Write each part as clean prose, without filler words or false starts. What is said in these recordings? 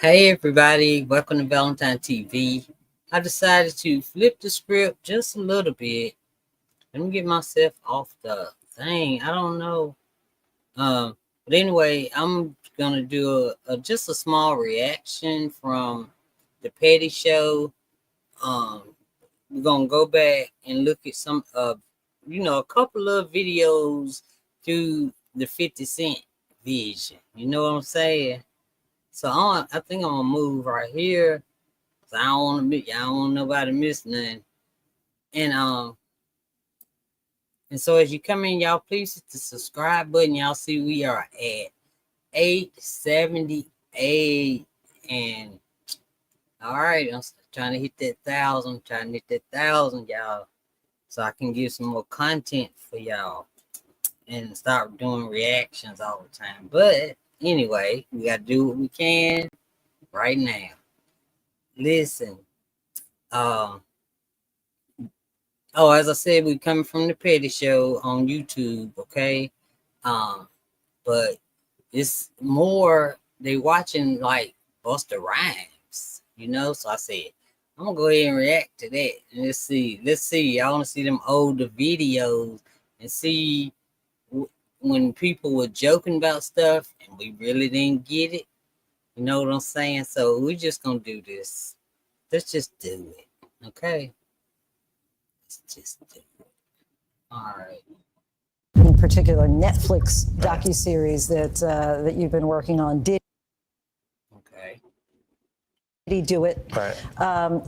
Hey everybody, welcome to Valentine TV. I decided to flip the script just a little bit. Let me get myself off the thing. I don't know. But anyway, I'm gonna do just a small reaction from the Petty Show. Um, we're gonna go back and look at some a couple of videos through the 50 Cent vision. You know what I'm saying? So I think I'm gonna move right here. So I don't want to miss. I don't want nobody to miss nothing. And so as you come in, y'all please hit the subscribe button. Y'all see we are at 878, and all right, I'm trying to hit that 1,000. Trying to hit that 1,000, y'all, so I can give some more content for y'all and start doing reactions all the time. But anyway, we gotta do what we can right now. Listen, oh, as I said, we coming from the Petty Show on YouTube, okay? But it's more they watching like Busta Rhymes, So I said I'm gonna go ahead and react to that. And let's see. I want to see them older videos and see when people were joking about stuff and we really didn't get it. You know what I'm saying? So we're just gonna do this. Let's just do it, okay? Let's just do it. All right. In particular, Netflix docuseries that you've been working on. Did he do it? Right.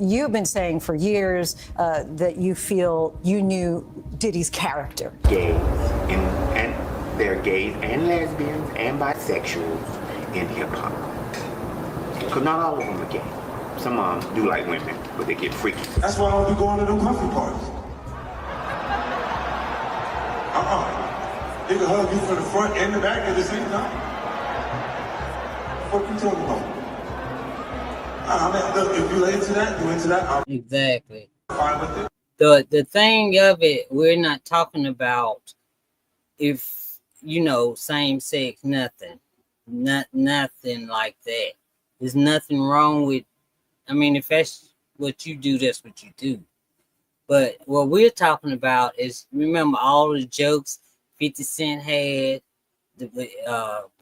You've been saying for years that you feel you knew Diddy's character. Gays, and they're gays and lesbians and bisexuals in hip hop. Because not all of them are gay. Some of them do like women, but they get freaky. That's why I don't be going to them coffee parties. They can hug you from the front and the back at the same time. What you talking about? Look, if you're into that, you're into that. Exactly. Fine with it. The thing of it, we're not talking about if same sex, nothing like that. There's nothing wrong with. I mean, if that's what you do, that's what you do. But what we're talking about is, remember all the jokes 50 Cent had.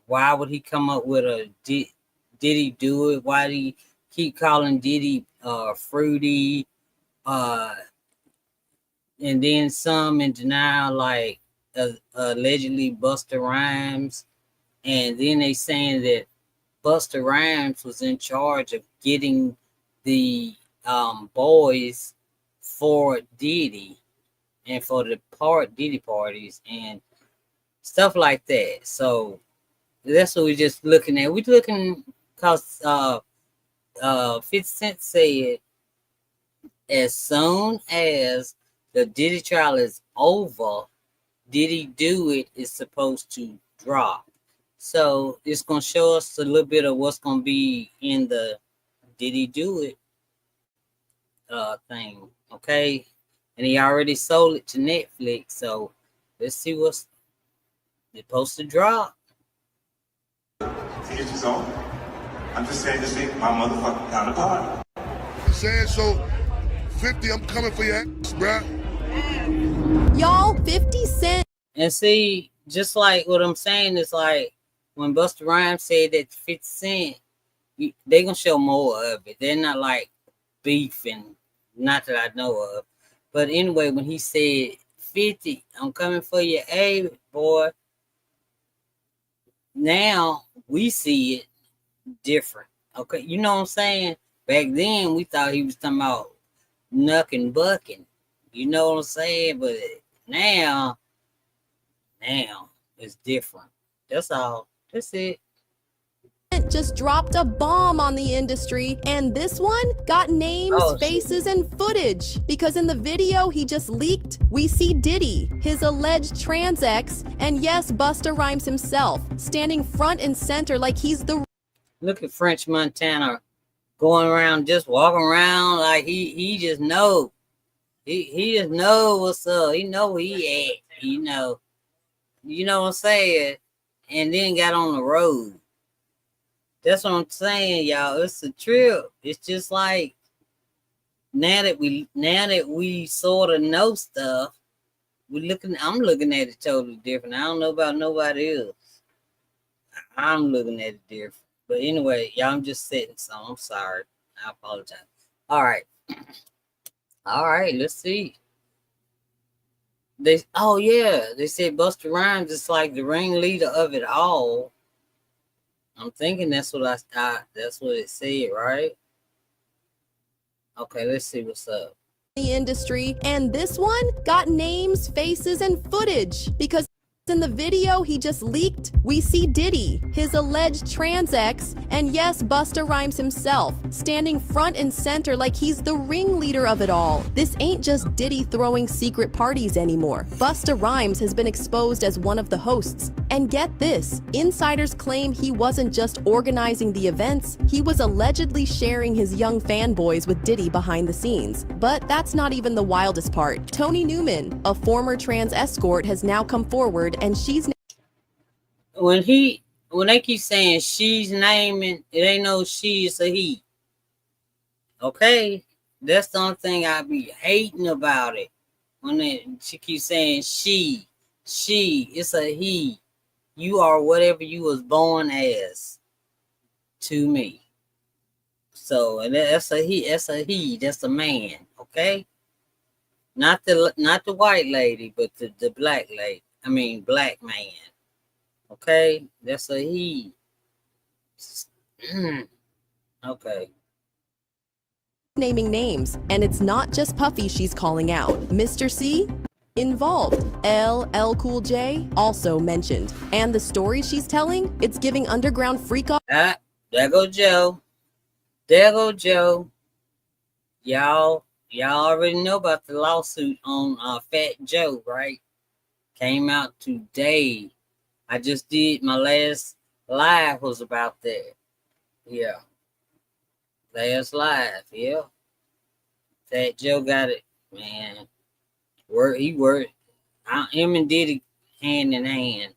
Why would he come up with a did he do it? Why did he keep calling Diddy fruity? And then some in denial, like allegedly Busta Rhymes. And then they saying that Busta Rhymes was in charge of getting the boys for Diddy and for the Diddy parties and stuff like that. So that's what we're just looking at. We're looking because 50 Cent said as soon as the Diddy trial is over, Diddy Do It is supposed to drop. So it's gonna show us a little bit of what's gonna be in the Diddy Do It thing, okay? And he already sold it to Netflix, so let's see what's supposed to drop. To each his own. I'm just saying this ain't my motherfucking counterpart. Saying so, 50, I'm coming for your ass, bruh. Y'all, 50 Cent. And see, just like what I'm saying is like when Busta Rhymes said that 50 Cent, they gonna show more of it. They're not like beefing, not that I know of. But anyway, when he said 50, I'm coming for you, hey boy. Now we see it different. Okay, you know what I'm saying? Back then we thought he was talking about knucking bucking. You know what I'm saying? But now it's different. That's all. That's it. Just dropped a bomb on the industry, and this one got names, faces, and footage. Because in the video he just leaked, we see Diddy, his alleged trans ex, and yes, Busta Rhymes himself, standing front and center like he's the. Look at French Montana going around, just walking around like he just know. He just know what's up. He know where he at. You know what I'm saying? And then got on the road. That's what I'm saying, y'all. It's a trip. It's just like now that we sort of know stuff, I'm looking at it totally different. I don't know about nobody else. I'm looking at it different. But anyway, y'all, I'm just setting some. I'm sorry. I apologize. All right. All right, let's see. They said Busta Rhymes is like the ringleader of it all. I'm thinking that's what that's what it said, right? Okay, let's see what's up. The industry, and this one got names, faces, and footage because in the video he just leaked, we see Diddy, his alleged trans ex, and yes, Busta Rhymes himself, standing front and center like he's the ringleader of it all. This ain't just Diddy throwing secret parties anymore. Busta Rhymes has been exposed as one of the hosts. And get this, insiders claim he wasn't just organizing the events, he was allegedly sharing his young fanboys with Diddy behind the scenes. But that's not even the wildest part. Tony Newman, a former trans escort, has now come forward and she's when they keep saying she's naming, it ain't no she, it's a he. Okay, that's the only thing I be hating about it. When she keeps saying she, it's a he. You are whatever you was born as to me. So, and that's a he, that's a man. Okay, not the white lady, but the black lady. I mean, black man. Okay, that's a he. Okay. naming names, and it's not just Puffy she's calling out. Mr. C? Involved. LL Cool J? Also mentioned. And the story she's telling? It's giving underground freak off. There go Joe. There go Joe. Y'all already know about the lawsuit on Fat Joe, right? Came out today. I just did my last live was about that. Yeah. Last live, yeah. Fat Joe got it, man. He worked. Him and Diddy hand in hand.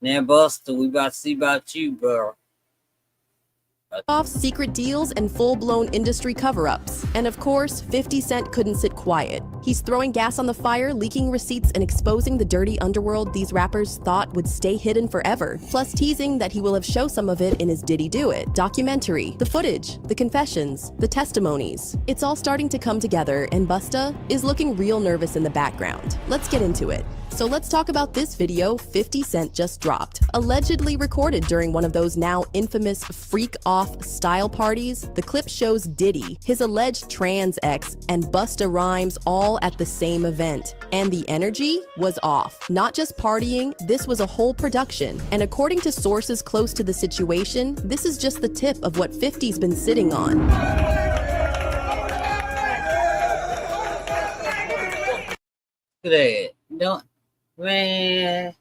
Now, Busta, we about to see about you, bro. Off secret deals and full-blown industry cover-ups. And of course, 50 Cent couldn't sit quiet. He's throwing gas on the fire, leaking receipts, and exposing the dirty underworld these rappers thought would stay hidden forever. Plus teasing that he will have show some of it in his Diddy Do It documentary. The footage, the confessions, the testimonies. It's all starting to come together, and Busta is looking real nervous in the background. Let's get into it. So let's talk about this video 50 Cent just dropped. Allegedly recorded during one of those now infamous freak-off style parties, the clip shows Diddy, his alleged trans ex, and Busta Rhymes all at the same event. And the energy was off. Not just partying, this was a whole production. And according to sources close to the situation, this is just the tip of what 50's been sitting on. Look at that. Man,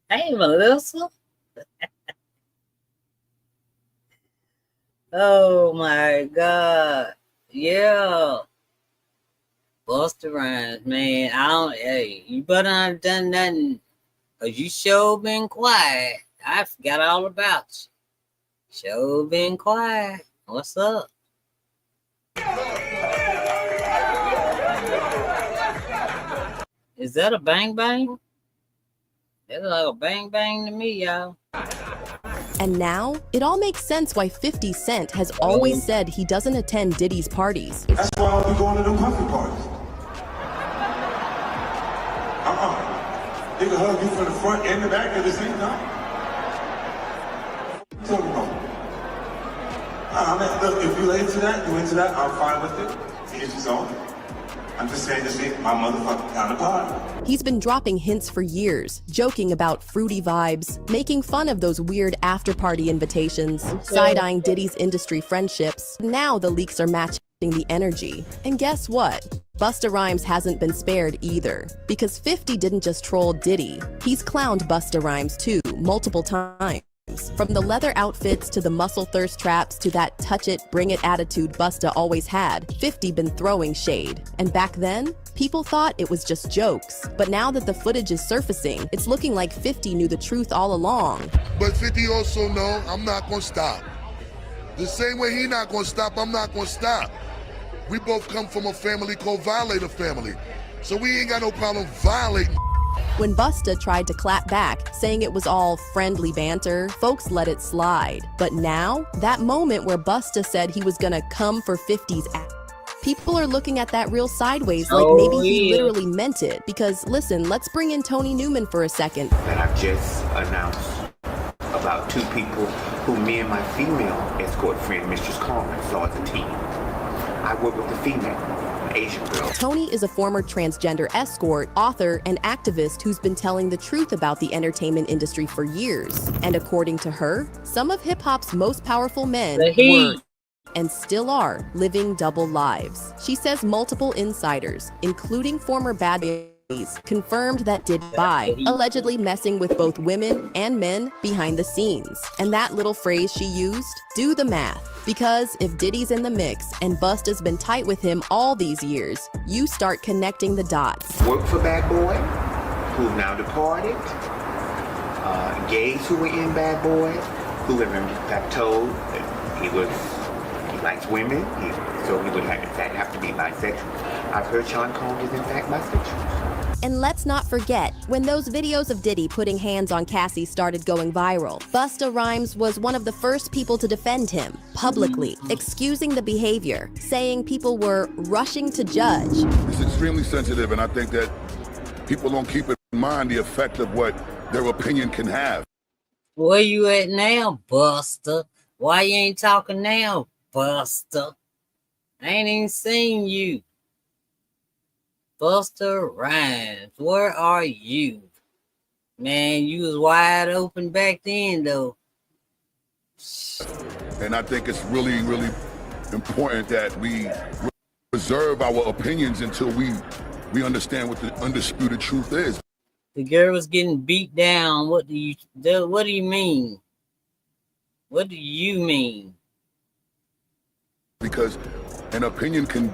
hey, Melissa. Oh my God. Yeah. Busta Rhymes, man. Hey, you better not done nothing. Cause you sure been quiet. I forgot all about you. Sure been quiet. What's up? Is that a bang bang? That's like a bang bang to me, y'all. And now, it all makes sense why 50 Cent has always said he doesn't attend Diddy's parties. That's why I'll be going to them Puffy parties. They can hug you from the front and the back at the same time. What you talking about? Look, if you're into that, I'm fine with it. To each his own. I'm just saying this ain't my motherfucking kind of party. He's been dropping hints for years, joking about fruity vibes, making fun of those weird after-party invitations, side-eyeing Diddy's industry friendships. Now the leaks are matching the energy. And guess what? Busta Rhymes hasn't been spared either, because 50 didn't just troll Diddy. He's clowned Busta Rhymes too, multiple times. From the leather outfits to the muscle thirst traps to that touch it, bring it attitude Busta always had, 50 been throwing shade. And back then, people thought it was just jokes. But now that the footage is surfacing, it's looking like 50 knew the truth all along. But 50 also know I'm not gonna stop. The same way he not gonna stop, I'm not gonna stop. We both come from a family called Violator family. So we ain't got no problem violating. When Busta tried to clap back, saying it was all friendly banter, folks let it slide. But now, that moment where Busta said he was gonna come for 50's ass, people are looking at that real sideways, like maybe he literally meant it. Because listen, let's bring in Tony Newman for a second. That I've just announced about 2 people who me and my female escort friend, Mistress COMIN, saw as a team. I work with the female, an Asian girl. Tony is a former transgender escort, author, and activist who's been telling the truth about the entertainment industry for years. And according to her, some of hip-hop's most powerful men were and still are living double lives. She says multiple insiders, including former Bad Babies, confirmed that Diddy allegedly messing with both women and men behind the scenes. And that little phrase she used, do the math. Because if Diddy's in the mix and Busta's been tight with him all these years, you start connecting the dots. Worked for Bad Boy, who's now departed. Gays who were in Bad Boy, who have in fact told that he likes women, so he would have, in fact have to be bisexual. I've heard Sean Combs is in fact bisexual. And let's not forget, when those videos of Diddy putting hands on Cassie started going viral, Busta Rhymes was one of the first people to defend him, publicly, excusing the behavior, saying people were rushing to judge. It's extremely sensitive, and I think that people don't keep in mind the effect of what their opinion can have. Where you at now, Busta? Why you ain't talking now, Busta? I ain't even seen you. Busta Rhymes, where are you? Man, you was wide open back then, though. And I think it's really, really important that we reserve our opinions until we understand what the undisputed truth is. The girl was getting beat down. What do you mean? What do you mean? Because an opinion can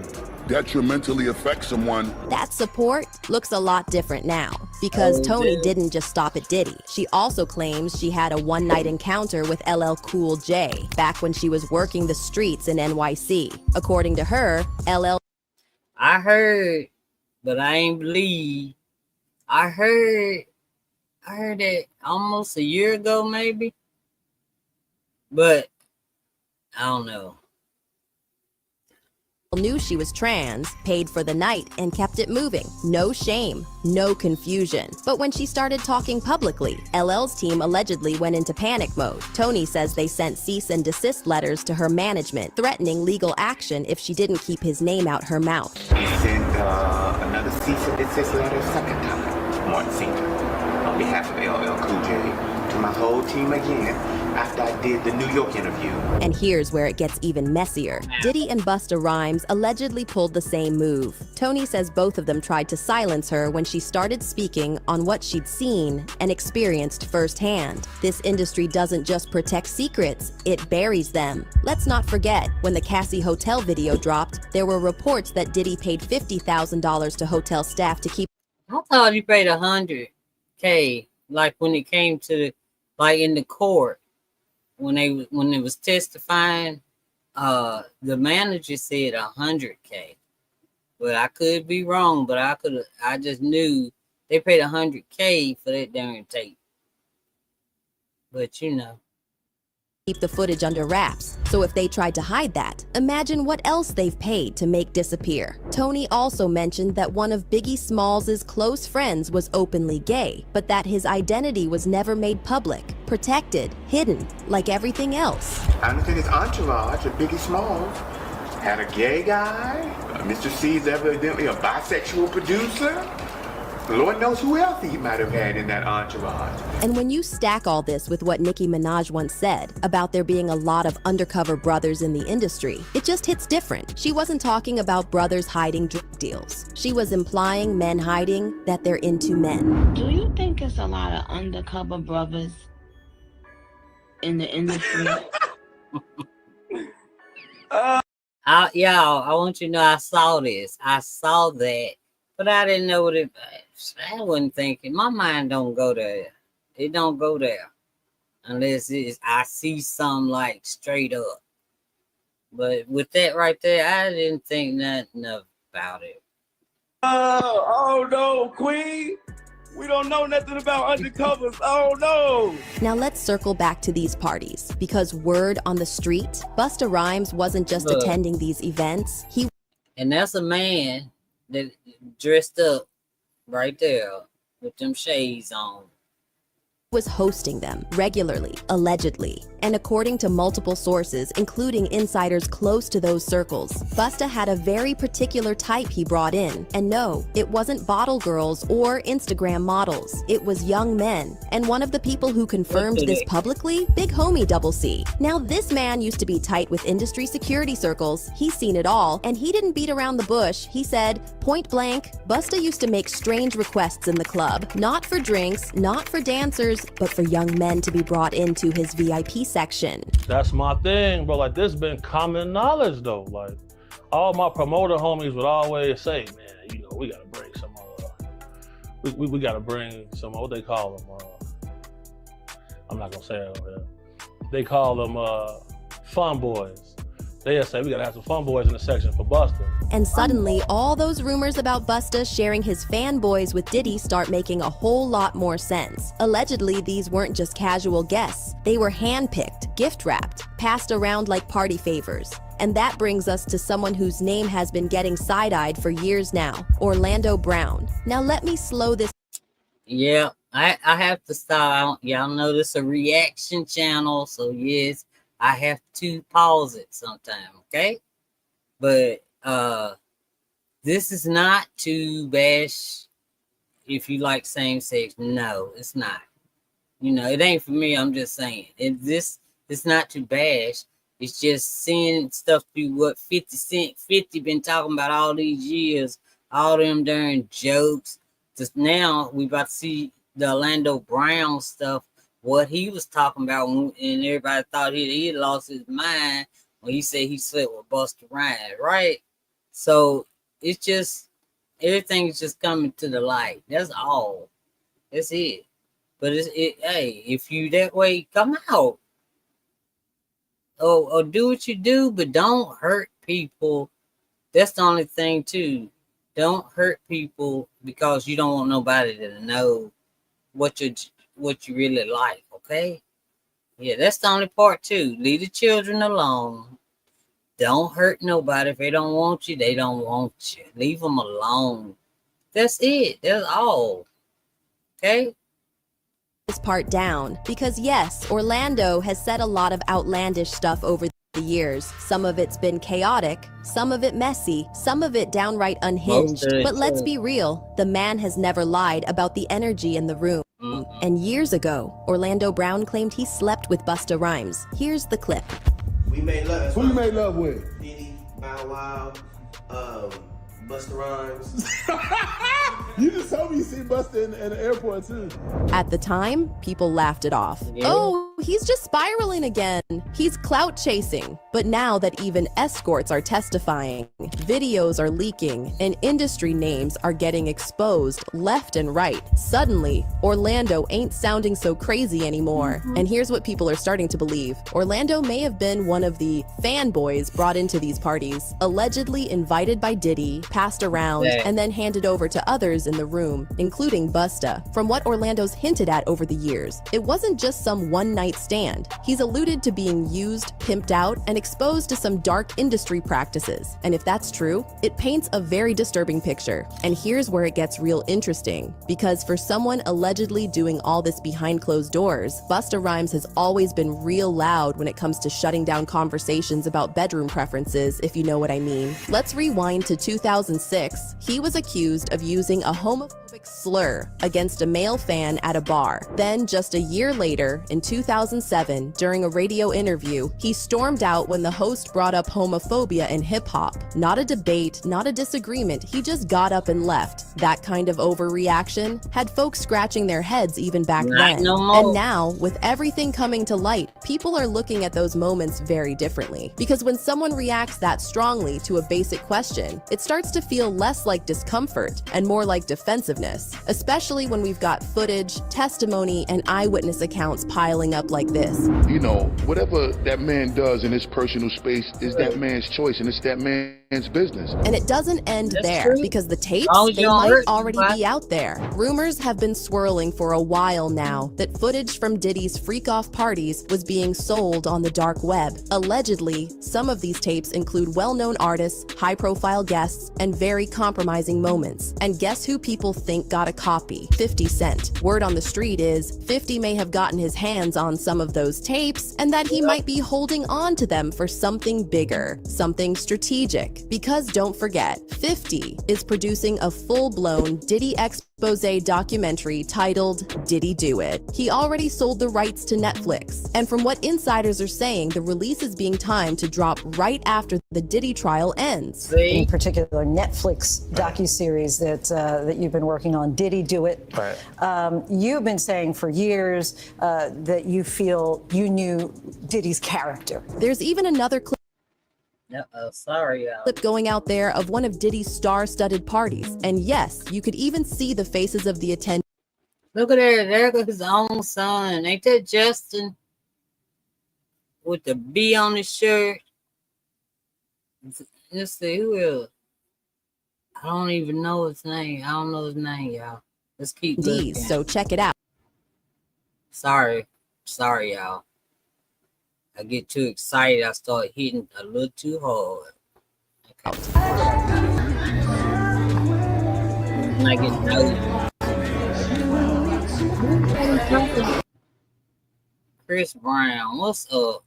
detrimentally affect someone. That support looks a lot different now, because Tony didn't just stop at Diddy. She also claims she had a one-night encounter with LL Cool J back when she was working the streets in NYC. According to her, LL... I heard, but I ain't believe. I heard that almost a year ago, maybe. But I don't know. Knew she was trans, paid for the night, and kept it moving. No shame, no confusion. But when she started talking publicly, LL's team allegedly went into panic mode. Tony says they sent cease and desist letters to her management, threatening legal action if she didn't keep his name out her mouth. We sent another cease and desist letter second time, Martin Senior, on behalf of LL Cool J, to my whole team again, after I did the New York interview. And here's where it gets even messier. Diddy and Busta Rhymes allegedly pulled the same move. Tony says both of them tried to silence her when she started speaking on what she'd seen and experienced firsthand. This industry doesn't just protect secrets, it buries them. Let's not forget, when the Cassie Hotel video dropped, there were reports that Diddy paid $50,000 to hotel staff to keep... I thought he paid $100K, like when it came to, like in the court. When it was testifying, the manager said $100K, but I could be wrong. But I just knew they paid $100K for that darn tape. But you know, keep the footage under wraps. So if they tried to hide that, imagine what else they've paid to make disappear. Tony also mentioned that one of Biggie Smalls' close friends was openly gay, but that his identity was never made public, protected, hidden, like everything else. I understand his entourage of Biggie Smalls had a gay guy. Mr. C's evidently a bisexual producer. Lord knows who else he might have had in that entourage. And when you stack all this with what Nicki Minaj once said about there being a lot of undercover brothers in the industry, it just hits different. She wasn't talking about brothers hiding drug deals. She was implying men hiding that they're into men. Do you think it's a lot of undercover brothers in the industry? I want you to know I saw this. I saw that, but I didn't know what it. I wasn't thinking. My mind don't go there. It don't go there unless I see something like straight up. But with that right there, I didn't think nothing about it. Oh no, Queen. We don't know nothing about undercovers. Oh no. Now let's circle back to these parties, because word on the street, Busta Rhymes wasn't just Look. attending these events. And that's a man that dressed up right there with them shades on. Was hosting them regularly, allegedly. And according to multiple sources, including insiders close to those circles, Busta had a very particular type he brought in. And no, it wasn't bottle girls or Instagram models. It was young men. And one of the people who confirmed this publicly, Big Homie Double C. Now this man used to be tight with industry security circles. He's seen it all, and he didn't beat around the bush. He said, point blank, Busta used to make strange requests in the club. Not for drinks, not for dancers, but for young men to be brought into his VIP section. That's my thing, bro. Like, this been common knowledge, though. Like, all my promoter homies would always say, man, you know, we gotta bring some, we gotta bring some, what they call them, I'm not gonna say it over here. They call them fun boys. They say we gotta have some fun boys in the section for Busta. And suddenly, all those rumors about Busta sharing his fanboys with Diddy start making a whole lot more sense. Allegedly, these weren't just casual guests. They were handpicked, gift-wrapped, passed around like party favors. And that brings us to someone whose name has been getting side-eyed for years now, Orlando Brown. Now let me slow this. Yeah, I have to stop. Y'all know this is a reaction channel, so yes, I have to pause it sometime, okay? But this is not to bash if you like same sex. No, it's not. You know, it ain't for me. I'm just saying. It's not to bash. It's just seeing stuff through what 50 been talking about all these years, all them darn jokes. Just now we about to see the Orlando Brown stuff. What he was talking about, and everybody thought he had lost his mind when he said he slept with Busta Rhymes, right? So it's just everything's just coming to the light. That's all. That's it. But hey, if you that way, come out. Or do what you do, but don't hurt people. That's the only thing too. Don't hurt people because you don't want nobody to know what you really like, okay? Yeah, that's the only part too. Leave the children alone. Don't hurt nobody. If they don't want you, they don't want you. Leave them alone. That's it. That's all. Okay? This part down, because yes, Orlando has said a lot of outlandish stuff over the years. Some of it's been chaotic, some of it messy, some of it downright unhinged. But let's be real, the man has never lied about the energy in the room. And years ago, Orlando Brown claimed he slept with Busta Rhymes. Here's the clip. We made love. Who you made love with? Diddy, Bow Wow, Busta Rhymes. You just told me you see Busta in the airport too. At the time, people laughed it off. Yeah. Oh, he's just spiraling again. He's clout chasing. But now that even escorts are testifying, videos are leaking, and industry names are getting exposed left and right, suddenly, Orlando ain't sounding so crazy anymore. And here's what people are starting to believe. Orlando may have been one of the fanboys brought into these parties, allegedly invited by Diddy, passed around, and then handed over to others in the room, including Busta. From what Orlando's hinted at over the years, it wasn't just some one-night stand. He's alluded to being used, pimped out, and exposed to some dark industry practices. And if that's true, it paints a very disturbing picture. And here's where it gets real interesting, because for someone allegedly doing all this behind closed doors, Busta Rhymes has always been real loud when it comes to shutting down conversations about bedroom preferences, if you know what I mean. Let's rewind to 2006. He was accused of using a homophobic slur against a male fan at a bar. Then, just a year later, in 2007, during a radio interview, he stormed out when the host brought up homophobia in hip-hop. Not a debate, not a disagreement, he just got up and left. That kind of overreaction had folks scratching their heads even back then. And now, with everything coming to light, people are looking at those moments very differently. Because when someone reacts that strongly to a basic question, it starts to feel less like discomfort and more like defensiveness, especially when we've got footage, testimony, and eyewitness accounts piling up up like this. You know, whatever that man does in his personal space is that man's choice, and it's that man's business. And it doesn't end there, true. because the tapes, Long as they you don't might hurt already somebody. be out there. Rumors have been swirling for a while now that footage from Diddy's freak-off parties was being sold on the dark web. Allegedly, some of these tapes include well-known artists, high-profile guests, and very compromising moments. And guess who people think got a copy? 50 Cent. Word on the street is 50 may have gotten his hands on some of those tapes, and that he might be holding on to them for something bigger, something strategic. Because don't forget, 50 is producing a full-blown Diddy expose documentary titled Diddy Do It. He already sold the rights to Netflix, and from what insiders are saying, the release is being timed to drop right after the Diddy trial ends. In particular, Netflix docuseries that you've been working on, Diddy Do It. Right. You've been saying for years that you feel you knew Diddy's character. There's even another clip Sorry, y'all. going out there of one of Diddy's star-studded parties. And yes, you could even see the faces of the attendees. Look at there goes his own son. Ain't that Justin? With the B on his shirt. Let's see, who else? I don't even know his name. I don't know his name, y'all. Let's keep looking. So check it out. Sorry, y'all. I get too excited. I start hitting a little too hard. Okay. And I get nosy. Chris Brown, what's up?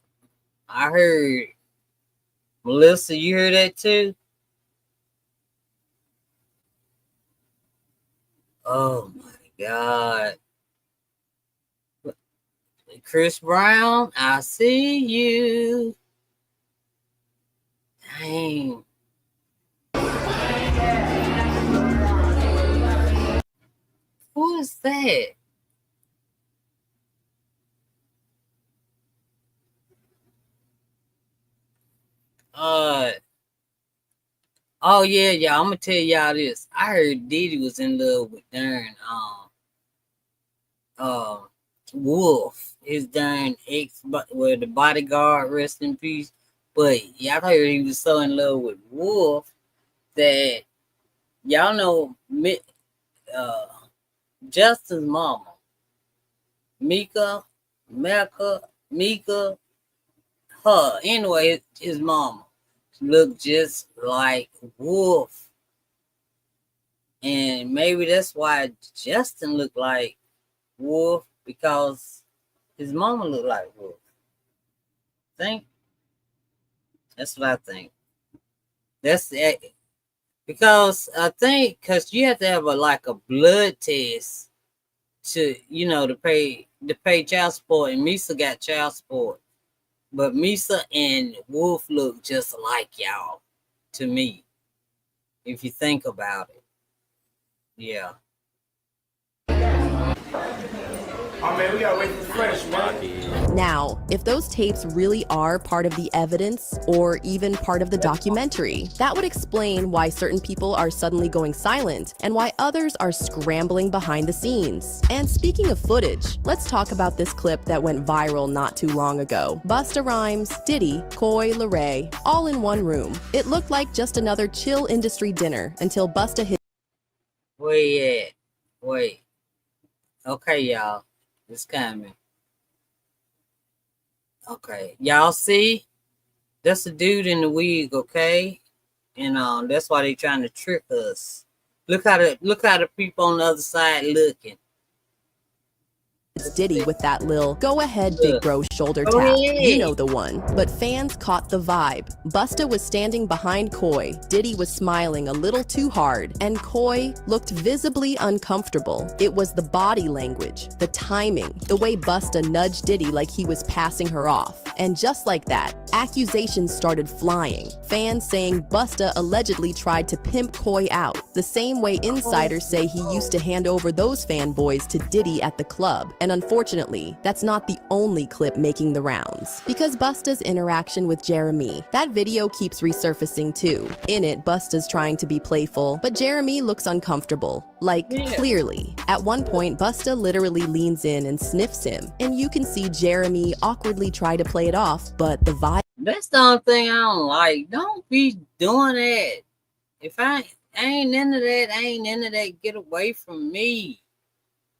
I heard. Melissa, you heard that too? Oh my God. Chris Brown, I see you. Dang. Who is that? Oh yeah, y'all. I'm gonna tell y'all this. I heard Diddy was in love with darn Wolf, his darn ex, well, the bodyguard, rest in peace. But y'all heard he was so in love with Wolf that y'all know Justin's mama, Mika, her, anyway, his mama looked just like Wolf. And maybe that's why Justin looked like Wolf, because his mama looked like Wolf. Think? That's what I think. That's it. Because I think, because you have to have a blood test to, to pay child support, and Misa got child support. But Misa and Wolf look just like y'all to me, if you think about it. Yeah. Oh man, we gotta wait for fresh, man. Now, if those tapes really are part of the evidence or even part of the documentary, that would explain why certain people are suddenly going silent and why others are scrambling behind the scenes. And speaking of footage, let's talk about this clip that went viral not too long ago. Busta Rhymes, Diddy, Coy, Leray, all in one room. It looked like just another chill industry dinner until Busta hit. Wait. Okay, y'all. It's coming. Okay, y'all see? That's a dude in the wig, okay? And that's why they trying to trick us. Look how the people on the other side looking. It's Diddy with that lil "go ahead big bro" shoulder tap. You know the one. But fans caught the vibe. Busta was standing behind Coy. Diddy was smiling a little too hard, and Coy looked visibly uncomfortable. It was the body language, the timing, the way Busta nudged Diddy like he was passing her off. And just like that, accusations started flying. Fans saying Busta allegedly tried to pimp Koi out, the same way insiders say he used to hand over those fanboys to Diddy at the club. And unfortunately, that's not the only clip making the rounds. Because Busta's interaction with Jeremy, that video keeps resurfacing too. In it, Busta's trying to be playful, but Jeremy looks uncomfortable. Like, clearly. At one point, Busta literally leans in and sniffs him, and you can see Jeremy awkwardly try to play it off, but the vibe... That's the only thing I don't like. Don't be doing that. If I ain't into that, get away from me.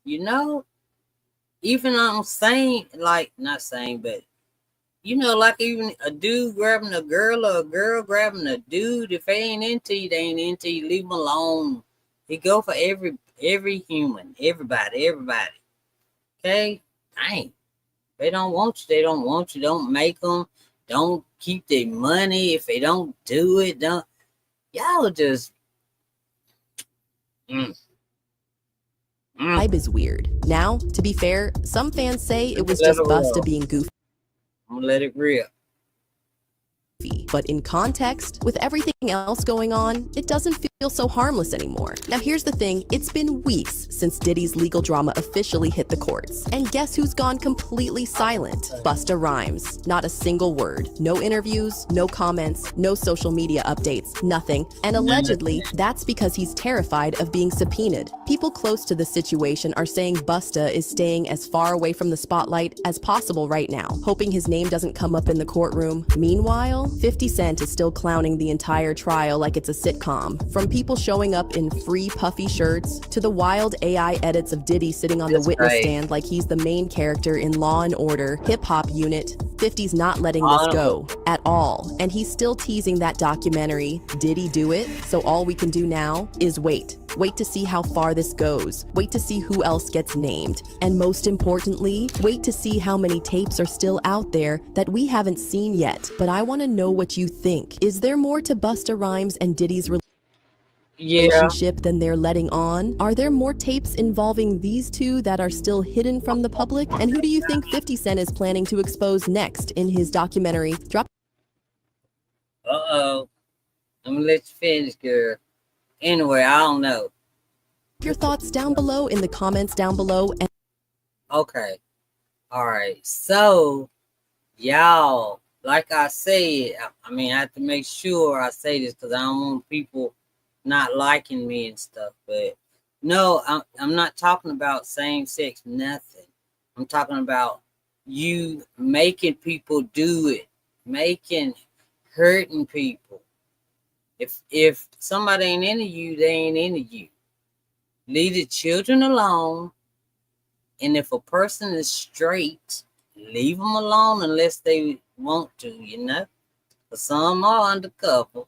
You know? Even I'm saying, like, not saying, but, you know, like even a dude grabbing a girl or a girl grabbing a dude, if they ain't into you, they ain't into you, leave them alone. It go for every human, everybody. Okay? Dang. They don't want you. They don't want you. Don't make them. Don't keep their money. If they don't do it, don't. Y'all just. Vibe is weird. Now, to be fair, some fans say it was just Busta being goofy. I'm gonna let it rip. But in context, with everything else going on, it doesn't feel so harmless anymore. Now here's the thing, it's been weeks since Diddy's legal drama officially hit the courts. And guess who's gone completely silent? Busta Rhymes. Not a single word. No interviews, no comments, no social media updates, nothing. And allegedly, that's because he's terrified of being subpoenaed. People close to the situation are saying Busta is staying as far away from the spotlight as possible right now, hoping his name doesn't come up in the courtroom. Meanwhile, 50 Cent is still clowning the entire trial like it's a sitcom. From people showing up in free puffy shirts to the wild AI edits of Diddy sitting on the witness stand like he's the main character in Law and Order, Hip Hop Unit, 50's not letting this go at all. And he's still teasing that documentary, Diddy Do It? So all we can do now is wait. Wait to see how far this goes. Wait to see who else gets named. And most importantly, wait to see how many tapes are still out there that we haven't seen yet. But I want to know what you think. Is there more to Busta Rhymes and Diddy's relationship than they're letting on? Are there more tapes involving these two that are still hidden from the public? And who do you think 50 Cent is planning to expose next in his documentary? I'm gonna let you finish, girl. Anyway, I don't know. Your thoughts down below in the comments down below. And okay. All right. So, y'all, like I said, I mean, I have to make sure I say this because I don't want people not liking me and stuff. But no, I'm not talking about same-sex nothing. I'm talking about you making people do it, hurting people. If somebody ain't into you, they ain't into you. Leave the children alone. And if a person is straight, leave them alone unless they want to, you know. But some are undercover.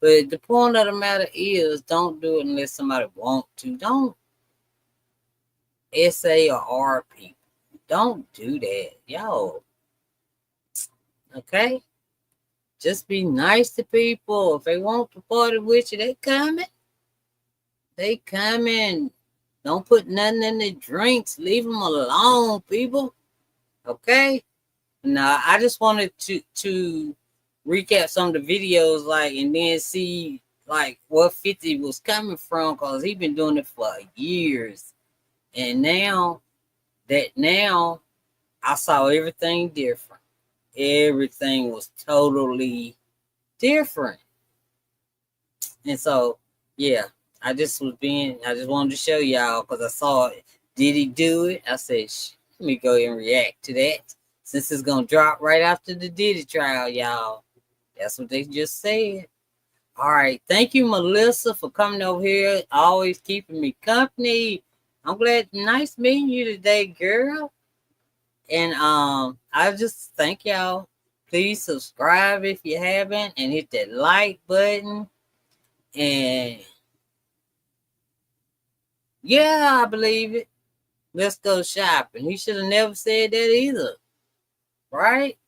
But the point of the matter is, don't do it unless somebody want to. Don't SA or R people. Don't do that, yo. Okay? Just be nice to people. If they want to party with you, they coming. They coming. Don't put nothing in the drinks. Leave them alone, people. Okay? Now, I just wanted to recap some of the videos, like, and then see, like, what 50 was coming from, because he been doing it for years. And now I saw everything different. Everything was totally different. And so, yeah, I just wanted to show y'all because I saw it. Did he do it? I said, let me go and react to that. Since it's going to drop right after the Diddy trial, y'all. That's what they just said. All right. Thank you, Melissa, for coming over here. Always keeping me company. I'm glad. Nice meeting you today, girl. And I just thank y'all. Please subscribe if you haven't and hit that like button. And yeah, I believe it. Let's go shopping. He should have never said that either. Right?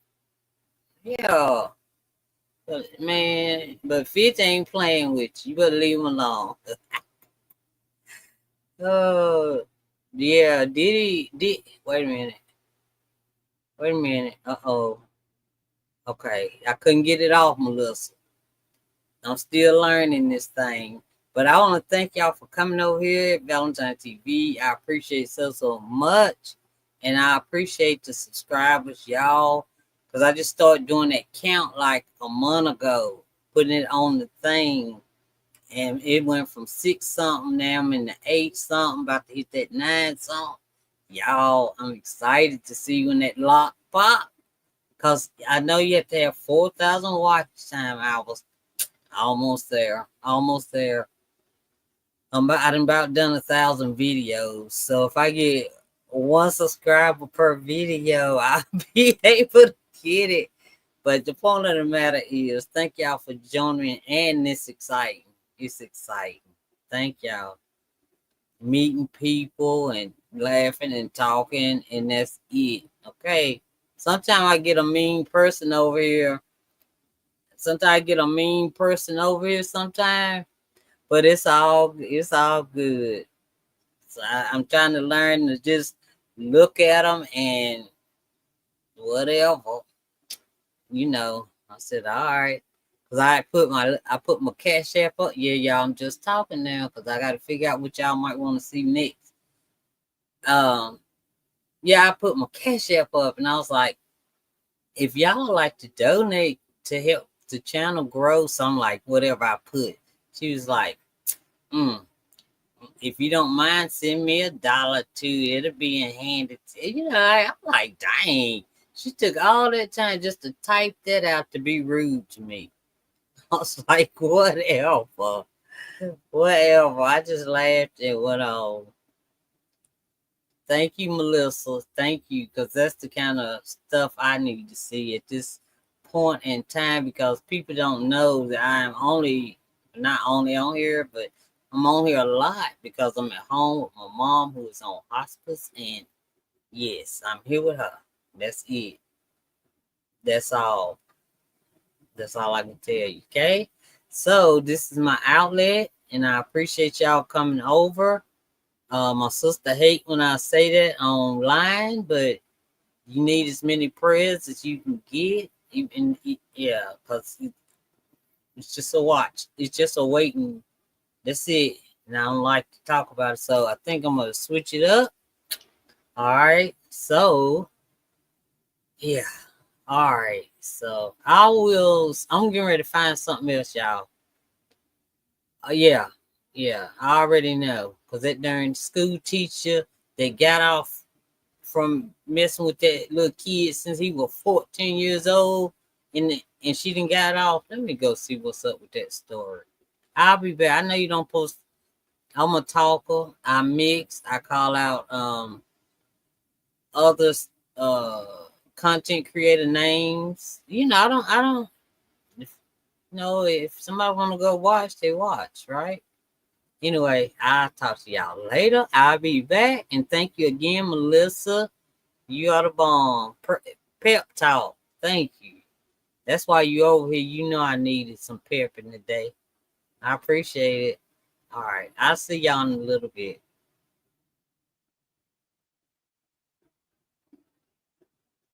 Yeah. But, man, but 50 ain't playing with you. You better leave him alone. Oh, yeah. Did wait a minute. Uh-oh. Okay, I couldn't get it off, Melissa. I'm still learning this thing. But I want to thank y'all for coming over here at Valentine TV. I appreciate so much. And I appreciate the subscribers, y'all. Because I just started doing that count like a month ago. Putting it on the thing. And it went from 6 something. Now I'm in the 8 something. About to hit that 9 something. Y'all, I'm excited to see when that lock pop. Because I know you have to have 4,000 watch time hours. Almost there. Almost there. I about done 1,000 videos. So if I get 1 subscriber per video, I'll be able to get it. But the point of the matter is, thank y'all for joining me. And it's exciting. It's exciting. Thank y'all. Meeting people and laughing and talking. And that's it. Okay. Sometimes I get a mean person over here. Sometimes but it's all good. So I'm trying to learn to just look at them and whatever, you know. I said, all right, because I put my Cash App up. Yeah, y'all, I'm just talking now because I got to figure out what y'all might want to see next. Yeah, I put my Cash App up, and I was like, if y'all like to donate to help the channel grow, something like whatever I put. She was like, if you don't mind, send me $1 too. It'll be in handy. You know, I'm like, dang. She took all that time just to type that out to be rude to me. I was like, whatever. Whatever. I just laughed and went on. Thank you, Melissa. Thank you, because that's the kind of stuff I need to see at this point in time, because people don't know that I'm not only on here, but I'm on here a lot because I'm at home with my mom who is on hospice, and yes, I'm here with her. That's it. That's all. That's all I can tell you, okay? So this is my outlet, and I appreciate y'all coming over. My sister hate when I say that online, but you need as many prayers as you can get. Yeah, because it's just a watch. It's just a waiting. That's it. And I don't like to talk about it, so I think I'm going to switch it up. All right. So, yeah. All right. So, I'm getting ready to find something else, y'all. Yeah. Yeah. I already know. Because that darn school teacher that got off from messing with that little kid since he was 14 years old, and she didn't got off. Let me go see what's up with that story. I'll be back. I know you don't post. I'm a talker. I mix. I call out others content creator names. You know, I don't if somebody want to go watch, they watch, right? Anyway, I'll talk to y'all later. I'll be back, and thank you again, Melissa. You are the bomb. Pep talk. Thank you. That's why you over here. You know I needed some pep in the day. I appreciate it. All right. I'll see y'all in a little bit.